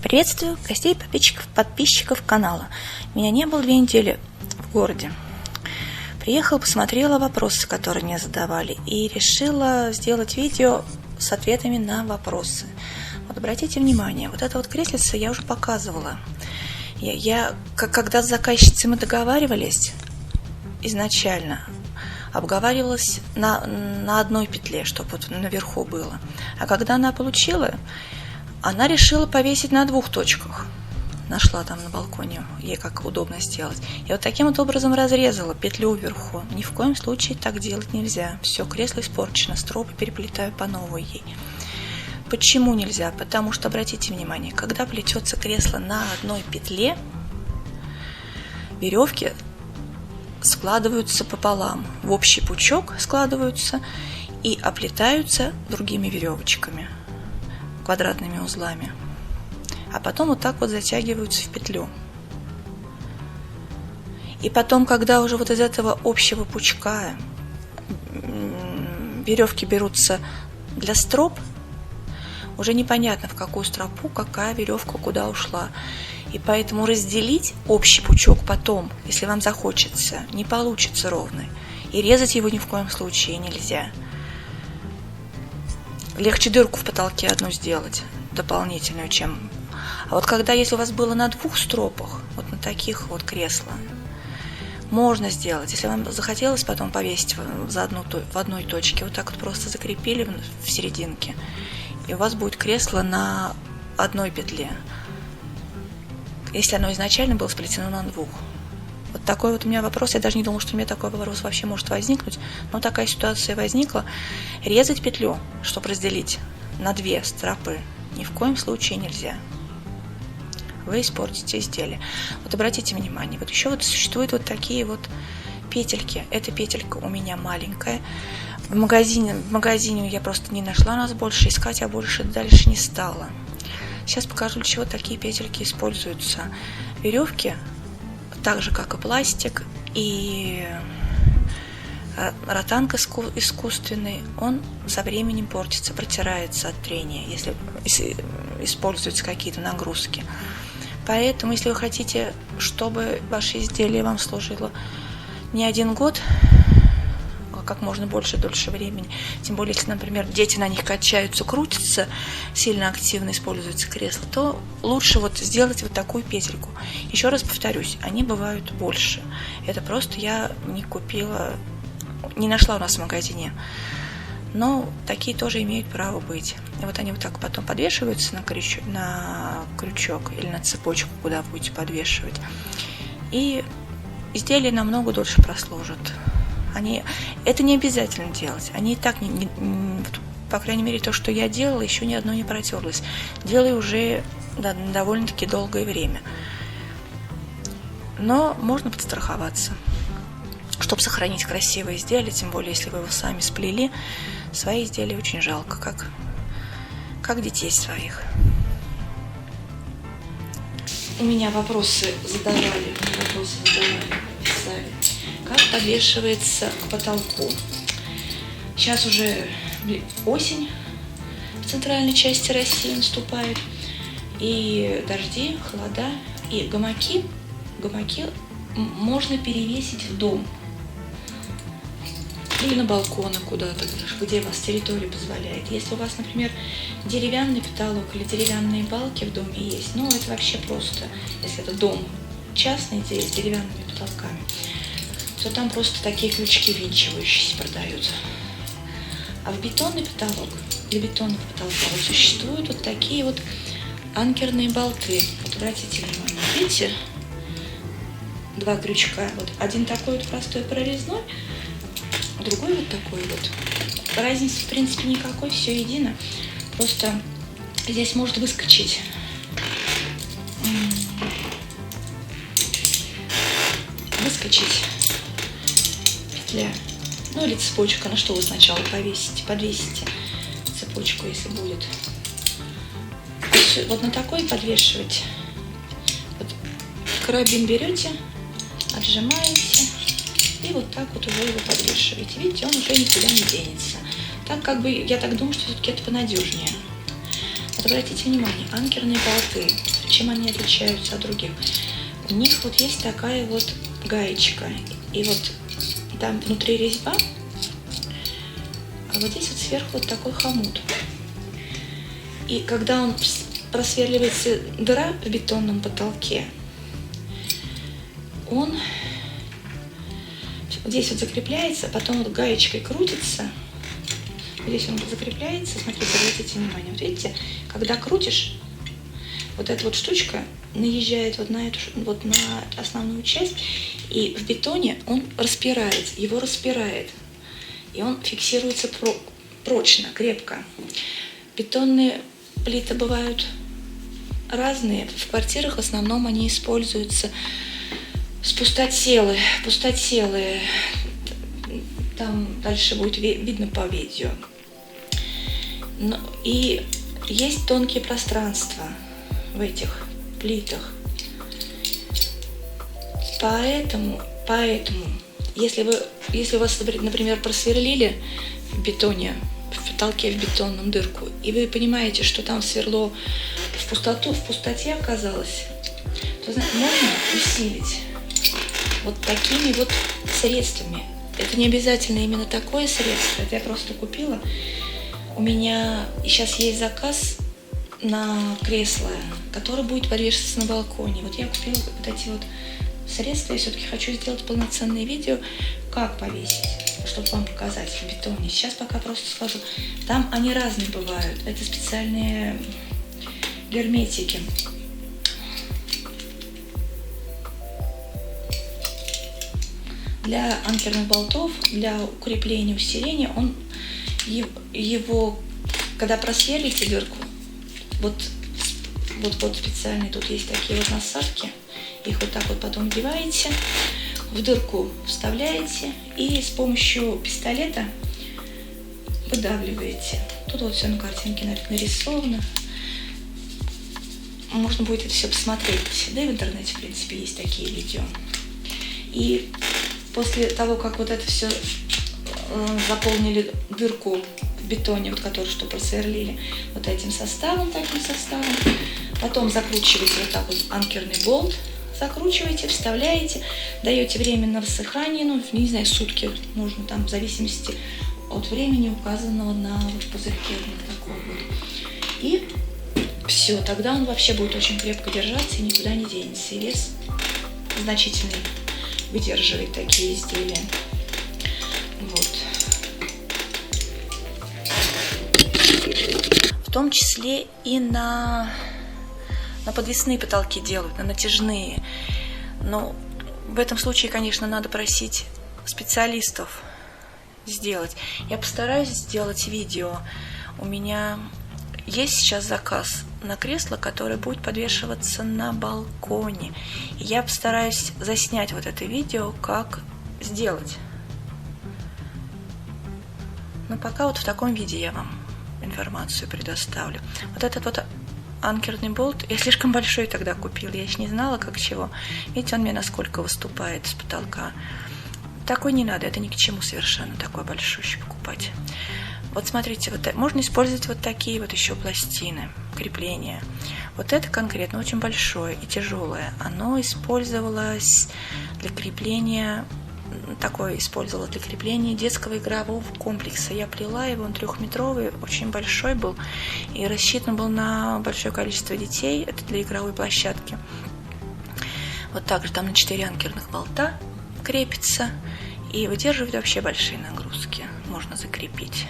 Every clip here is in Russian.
Приветствую гостей, подписчиков канала. Меня не было 2 недели в городе. Приехала, посмотрела вопросы, которые мне задавали, и решила сделать видео с ответами на вопросы. Вот обратите внимание, вот это вот креслице я уже показывала. Когда с заказчицей мы договаривались изначально, обговаривалась на одной петле, чтобы вот наверху было. А когда она получила, она решила повесить на 2 точках. Нашла там на балконе, ей как удобно сделать. И вот таким вот образом разрезала петлю вверху. Ни в коем случае так делать нельзя. Все, кресло испорчено, стропы переплетаю по новой ей. Почему нельзя? Потому что, обратите внимание, когда плетется кресло на одной петле, веревки складываются пополам, в общий пучок складываются и оплетаются другими веревочками, квадратными узлами, а потом вот так вот затягиваются в петлю. И потом, когда уже вот из этого общего пучка веревки берутся для строп, уже непонятно, в какую стропу какая веревка куда ушла. И поэтому разделить общий пучок потом, если вам захочется, не получится ровно. И резать его ни в коем случае нельзя. Легче дырку в потолке одну сделать, дополнительную, чем... А вот когда, если у вас было на 2 стропах, вот на таких вот кресла, можно сделать. Если вам захотелось потом повесить в одной точке, вот так вот просто закрепили в серединке, и у вас будет кресло на одной петле, если оно изначально было сплетено на 2. Вот такой вот у меня вопрос. Я даже не думала, что у меня такой вопрос вообще может возникнуть. Но такая ситуация возникла. Резать петлю, чтобы разделить на 2 стропы, ни в коем случае нельзя. Вы испортите изделие. Вот обратите внимание, вот еще вот существуют вот такие вот петельки. Эта петелька у меня маленькая. В магазине я просто не нашла нас больше, искать я больше дальше не стала. Сейчас покажу, для чего такие петельки используются. Веревки, так же как и пластик, и ротанг искусственный, он со временем портится, протирается от трения, если используются какие-то нагрузки. Поэтому, если вы хотите, чтобы ваше изделие вам служило не 1 год, как можно дольше времени. Тем более, если, например, дети на них качаются, крутятся, сильно активно используется кресло, то лучше вот сделать вот такую петельку. Еще раз повторюсь, они бывают больше. Это просто я не нашла у нас в магазине. Но такие тоже имеют право быть. И вот они вот так потом подвешиваются на крючок или на цепочку, куда будете подвешивать. И изделие намного дольше прослужит. Это не обязательно делать. Они и так, по крайней мере, то, что я делала, еще ни одно не протерлось. Делаю уже довольно-таки долгое время. Но можно подстраховаться, чтобы сохранить красивое изделие, тем более, если вы его сами сплели. Свои изделия очень жалко, как детей своих. У меня вопросы задавали, писали. Как подвешивается к потолку. Сейчас уже осень в центральной части России наступает, и дожди, холода, и гамаки можно перевесить в дом или на балконы куда-то, где у вас территория позволяет. Если у вас, например, деревянный потолок или деревянные балки в доме есть, это вообще просто, если это дом частный, где с деревянными потолками, то там просто такие крючки винчивающиеся продаются. А в бетонный потолок, для бетонного потолка вот существуют вот такие вот анкерные болты. Вот обратите внимание, видите, 2 крючка. Вот один такой вот простой прорезной, другой вот такой вот. Разницы в принципе никакой, все едино. Просто здесь может выскочить петля, или цепочка, на что вы сначала подвесите цепочку, если будет. Вот на такой подвешивать. Вот карабин берете, отжимаете и вот так вот уже его подвешиваете. Видите, он уже никуда не денется. Так я так думаю, что все-таки это понадежнее. Вот обратите внимание, анкерные болты. чем они отличаются от других? У них вот есть такая вот гаечка, и вот там внутри резьба, а вот здесь вот сверху вот такой хомут. И когда он просверливается дыра в бетонном потолке, он здесь вот закрепляется, потом вот гаечкой крутится. Здесь он закрепляется. Смотрите, обратите внимание. Вот видите, когда крутишь, вот эта вот штучка наезжает вот на эту, вот на основную часть, и в бетоне он распирает, его распирает. И он фиксируется прочно, крепко. Бетонные плиты бывают разные. В квартирах в основном они используются с пустотелы. Там дальше будет видно по видео. И есть тонкие пространства в этих плитах. Поэтому, если у вас, например, просверлили в бетоне, в потолке, в бетонном дырку, и вы понимаете, что там сверло в пустоте оказалось, то можно усилить вот такими вот средствами. Это не обязательно именно такое средство, это я просто купила. У меня сейчас есть заказ на кресло, которое будет повешаться на балконе. Вот я купила вот эти вот средства, я все-таки хочу сделать полноценное видео, как повесить, чтобы вам показать в бетоне. Сейчас пока просто скажу. Там они разные бывают, это специальные герметики. Для анкерных болтов, для укрепления, усиления, его, когда просверлите дырку, вот специальные тут есть такие вот насадки, их вот так вот потом вдеваете, в дырку вставляете и с помощью пистолета выдавливаете. Тут вот все на картинке нарисовано. Можно будет это все посмотреть. Да и в интернете, в принципе, есть такие видео. И после того, как вот это все заполнили дырку в бетоне, вот которую что просверлили, вот этим составом, таким составом, потом закручиваете вот так вот анкерный болт, закручиваете, вставляете, даете время на высыхание, ну, не знаю, сутки нужно там, в зависимости от времени, указанного на вот пузырьке вот такой вот. И все, тогда он вообще будет очень крепко держаться и никуда не денется. И вес значительный выдерживает такие изделия. Вот. В том числе и на подвесные потолки делают, на натяжные. Но в этом случае, конечно, надо просить специалистов сделать. Я постараюсь сделать видео. У меня есть сейчас заказ на кресло, которое будет подвешиваться на балконе. И я постараюсь заснять вот это видео, как сделать. Но пока вот в таком виде я вам информацию предоставлю. Вот этот вот анкерный болт, я слишком большой тогда купила, я еще не знала, как чего. Видите, он мне насколько выступает с потолка. Такой не надо, это ни к чему совершенно, такой большущий покупать. Вот смотрите, вот можно использовать вот такие вот еще пластины, крепления. Вот это конкретно очень большое и тяжелое. Оно использовалось для крепления, использовала для крепления детского игрового комплекса. Я плела его, он 3-метровый, очень большой был и рассчитан был на большое количество детей. Это для игровой площадки. Вот также там на 4 анкерных болта крепится и выдерживает вообще большие нагрузки. Можно закрепить.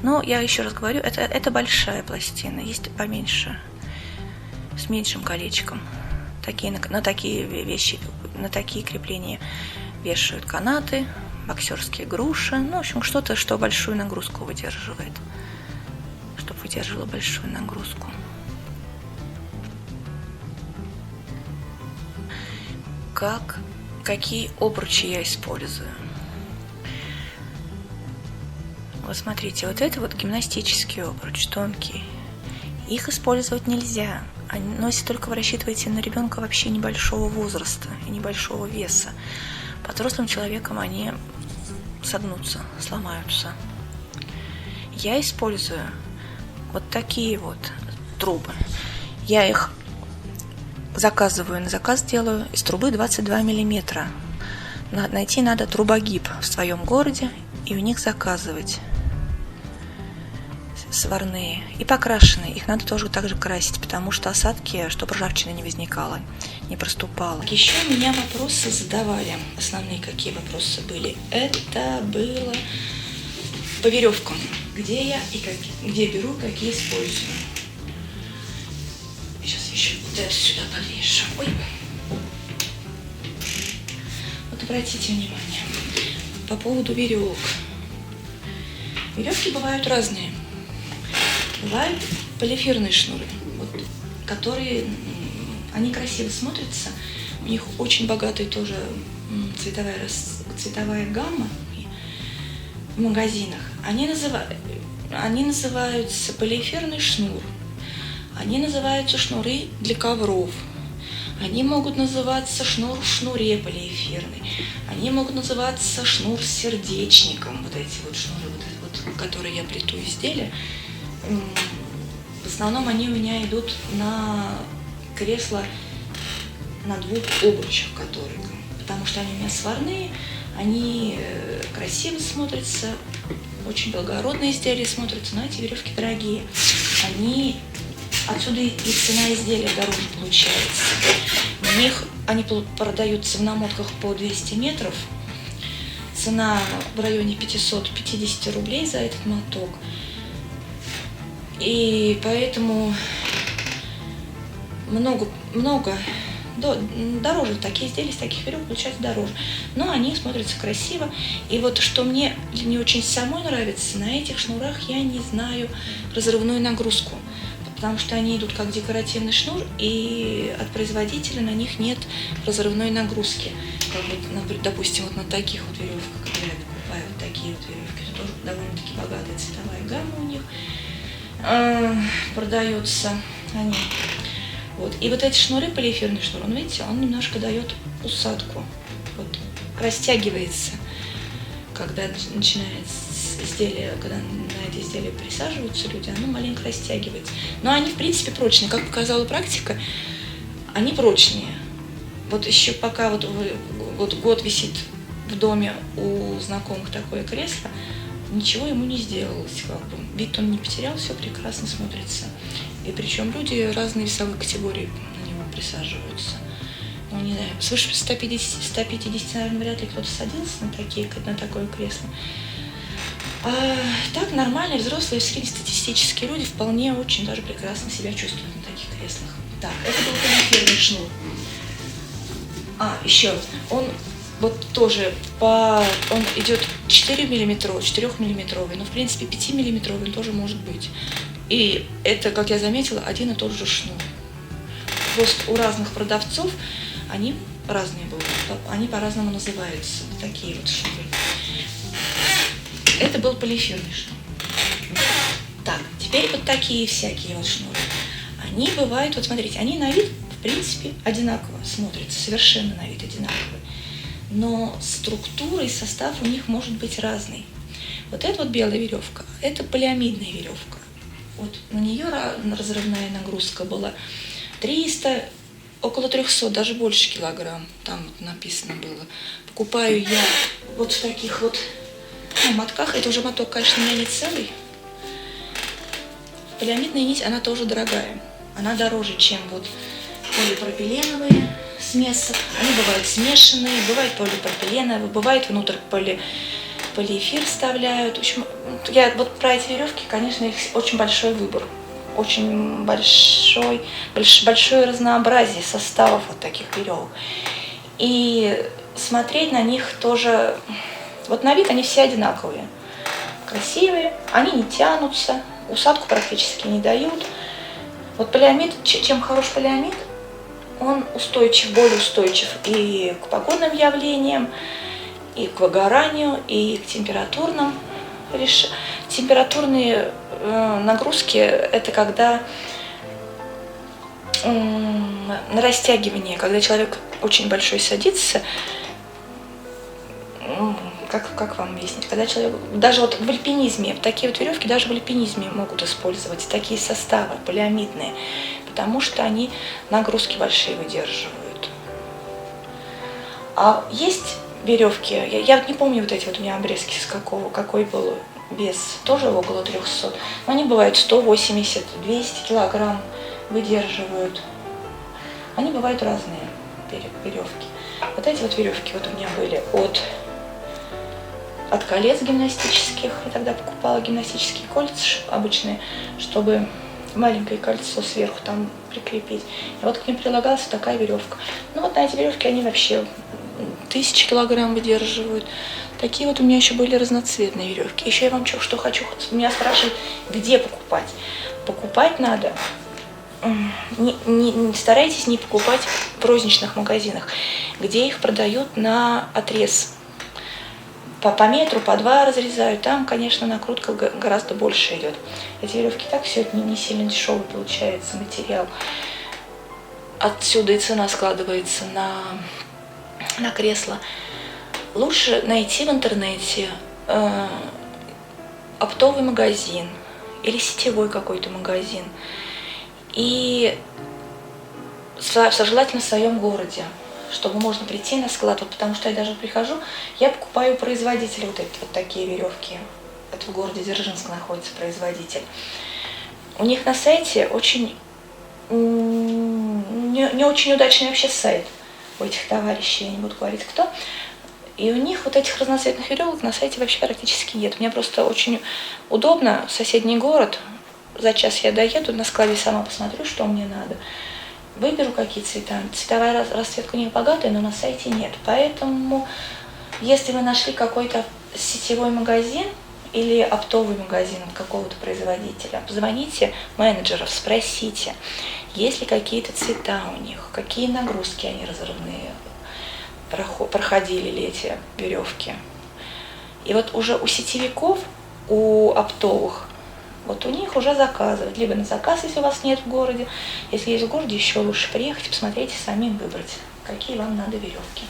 Но я еще раз говорю, это большая пластина, есть поменьше, с меньшим колечком. На такие вещи, на такие крепления вешают канаты, боксерские груши, ну, в общем, что-то, что большую нагрузку выдерживает, чтобы выдерживало большую нагрузку. Какие обручи я использую? Вот смотрите, вот это вот гимнастический обруч, тонкий. Их использовать нельзя. Но если только вы рассчитываете на ребенка вообще небольшого возраста и небольшого веса, под взрослым человеком они согнутся, сломаются. Я использую Вот такие вот трубы. Я их заказываю, на заказ делаю из трубы 22 миллиметра. Найти надо трубогиб в своем городе и у них заказывать. Сварные и покрашенные. Их надо тоже так же красить, потому что осадки, чтобы ржавчина не возникала, не проступала. Еще меня вопросы задавали. Основные какие вопросы были? Это было по веревкам. Где я и где беру, какие использую. Сейчас еще вот это сюда повешу. Ой. Вот обратите внимание по поводу веревок. Веревки бывают разные. Бывают полиэфирные шнуры, вот, которые, они красиво смотрятся, у них очень богатая тоже цветовая гамма в магазинах. Они называются полиэфирный шнур, они называются шнуры для ковров, они могут называться шнур в шнуре полиэфирный, они могут называться шнур с сердечником, вот эти вот шнуры, вот, которые я плету изделия. В основном они у меня идут на кресло на двух обручах, потому что они у меня сварные, они красиво смотрятся, очень благородные изделия смотрятся, но эти веревки дорогие. Отсюда и цена изделия дороже получается. Они продаются в намотках по 200 метров, цена в районе 550 рублей за этот моток. И поэтому дороже такие изделия, из таких веревок получаются дороже. Но они смотрятся красиво. И вот что мне не очень самой нравится, на этих шнурах я не знаю разрывную нагрузку. Потому что они идут как декоративный шнур, и от производителя на них нет разрывной нагрузки. Как вот, допустим, вот на таких вот веревках, когда я покупаю вот такие вот веревки, это тоже довольно-таки богатая цветовая гамма у них. Продаются они. Вот. И вот эти шнуры, полиэфирный шнур, он, видите, он немножко дает усадку. Вот. Растягивается, когда начинается изделие, когда на эти изделия присаживаются люди, оно маленько растягивается. Но они, в принципе, прочные. Как показала практика, они прочнее. Вот еще пока вот год висит в доме у знакомых такое кресло, ничего ему не сделалось, как бы. Вид он не потерял, все прекрасно смотрится. И причем люди разные весовые категории на него присаживаются. Ну, не знаю, свыше 150, наверное, вряд ли кто-то садился на такое кресло. А так нормальные, взрослые, среднестатистические люди вполне очень даже прекрасно себя чувствуют на таких креслах. Так, это был полиэфирный шнур. Еще он вот тоже он идет 4-миллиметровый, но в принципе 5-миллиметровый он тоже может быть. И это, как я заметила, один и тот же шнур. Просто у разных продавцов они разные бывают, они по-разному называются, такие вот шнуры. Это был полиэфирный шнур. Так, теперь вот такие всякие вот шнуры. Они бывают, вот смотрите, они на вид, в принципе, одинаково смотрятся, совершенно на вид одинаковые. Но структура и состав у них может быть разный. Вот эта вот белая веревка, это полиамидная веревка. Вот на нее разрывная нагрузка была 300, около 300, даже больше килограмм, там вот написано было. Покупаю я вот в таких вот мотках, это уже моток, конечно, у меня не целый. Полиамидная нить, она тоже дорогая, она дороже, чем вот полипропиленовые смесы. Они бывают смешанные, бывают полипропиленовые, бывает внутрь полиэфир вставляют. В общем, я вот про эти веревки, конечно, их очень большой выбор. Очень большое разнообразие составов вот таких веревок. И смотреть на них тоже... Вот на вид они все одинаковые. Красивые, они не тянутся, усадку практически не дают. Вот полиамид, чем хорош полиамид, он устойчив, более устойчив и к погодным явлениям, и к выгоранию, и к температурные нагрузки. Это когда на растягивание, когда человек очень большой садится, как вам объяснить, когда человек, даже вот в альпинизме, такие вот веревки даже в альпинизме могут использовать, такие составы полиамидные, потому что они нагрузки большие выдерживают. А есть веревки, я не помню вот эти вот у меня обрезки с какой был вес, тоже около 300, но они бывают 180, 200 килограмм выдерживают. Они бывают разные веревки. Вот эти вот веревки вот у меня были от колец гимнастических. Я тогда покупала гимнастические кольца обычные, чтобы маленькое кольцо сверху там прикрепить. И вот к ним прилагалась такая веревка. Ну вот на эти веревки они вообще 1000 килограмм выдерживают. Такие вот у меня еще были разноцветные веревки. Еще я вам что хочу. Меня спрашивают, где покупать. Покупать надо. Старайтесь не покупать в розничных магазинах, где их продают на отрез. По метру, по 2 разрезают. Там, конечно, накрутка гораздо больше идет. Эти веревки так все это не сильно дешевый получается материал. Отсюда и цена складывается на кресло. Лучше найти в интернете оптовый магазин или сетевой какой-то магазин. И желательно в своем городе, чтобы можно прийти на склад, вот потому что я даже прихожу, я покупаю у производителя вот такие веревки. Это в городе Дзержинск находится производитель. У них на сайте очень не очень удачный вообще сайт у этих товарищей, я не буду говорить кто. И у них вот этих разноцветных веревок на сайте вообще практически нет. Мне просто очень удобно, соседний город. За час я доеду, на складе сама посмотрю, что мне надо. Выберу, какие цвета. Цветовая расцветка у них богатая, но на сайте нет. Поэтому, если вы нашли какой-то сетевой магазин или оптовый магазин от какого-то производителя, позвоните менеджеров, спросите, есть ли какие-то цвета у них, какие нагрузки они разрывные, проходили ли эти веревки. И вот уже у сетевиков, у оптовых, вот у них уже заказывать, либо на заказ, если у вас нет в городе. Если есть в городе, еще лучше приехать, посмотреть и самим выбрать, какие вам надо веревки.